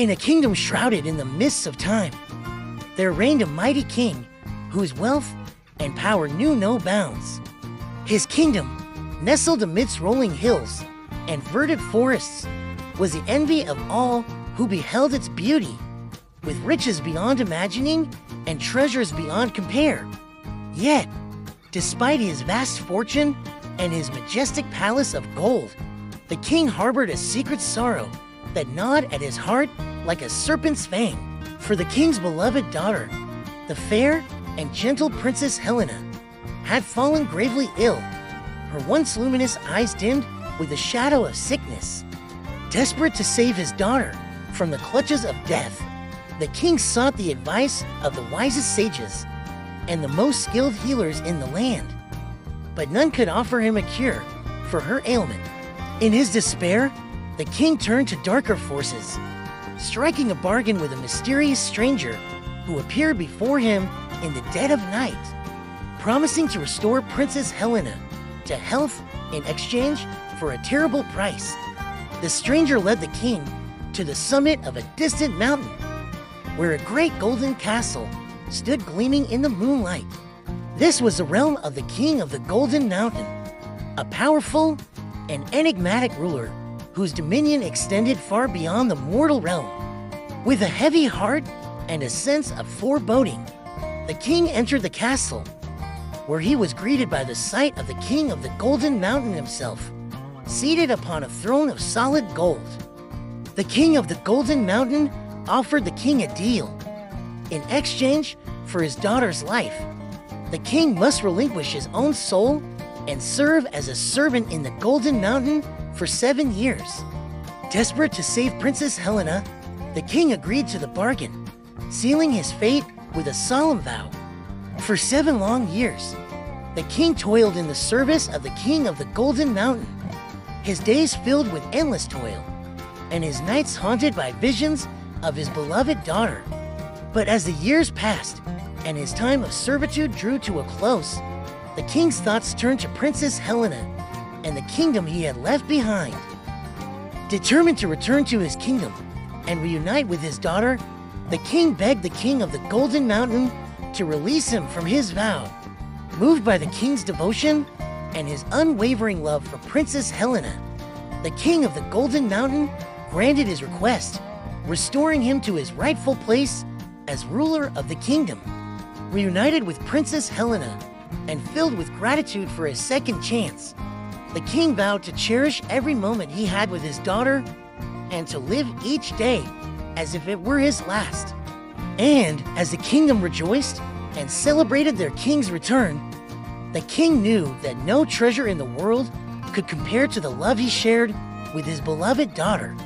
In a kingdom shrouded in the mists of time, there reigned a mighty king whose wealth and power knew no bounds. His kingdom, nestled amidst rolling hills and verdant forests, was the envy of all who beheld its beauty, with riches beyond imagining and treasures beyond compare. Yet, despite his vast fortune and his majestic palace of gold, the king harbored a secret sorrow that gnawed at his heart like a serpent's fang. For the king's beloved daughter, the fair and gentle Princess Helena, had fallen gravely ill, her once luminous eyes dimmed with the shadow of sickness. Desperate to save his daughter from the clutches of death, the king sought the advice of the wisest sages and the most skilled healers in the land. But none could offer him a cure for her ailment. In his despair, the king turned to darker forces, striking a bargain with a mysterious stranger who appeared before him in the dead of night, promising to restore Princess Helena to health in exchange for a terrible price. The stranger led the king to the summit of a distant mountain, where a great golden castle stood gleaming in the moonlight. This was the realm of the king of the Golden Mountain, a powerful and enigmatic ruler whose dominion extended far beyond the mortal realm. With a heavy heart and a sense of foreboding, the king entered the castle, where he was greeted by the sight of the king of the Golden Mountain himself, seated upon a throne of solid gold. The king of the Golden Mountain offered the king a deal. In exchange for his daughter's life, the king must relinquish his own soul and serve as a servant in the Golden Mountain for 7 years. Desperate to save Princess Helena, the king agreed to the bargain, sealing his fate with a solemn vow. For 7 long years, the king toiled in the service of the king of the Golden Mountain, his days filled with endless toil, and his nights haunted by visions of his beloved daughter. But as the years passed and his time of servitude drew to a close, the king's thoughts turned to Princess Helena and the kingdom he had left behind. Determined to return to his kingdom and reunite with his daughter, the king begged the king of the Golden Mountain to release him from his vow. Moved by the king's devotion and his unwavering love for Princess Helena, the king of the Golden Mountain granted his request, restoring him to his rightful place as ruler of the kingdom. Reunited with Princess Helena and filled with gratitude for his second chance, the king vowed to cherish every moment he had with his daughter and to live each day as if it were his last. And as the kingdom rejoiced and celebrated their king's return, the king knew that no treasure in the world could compare to the love he shared with his beloved daughter.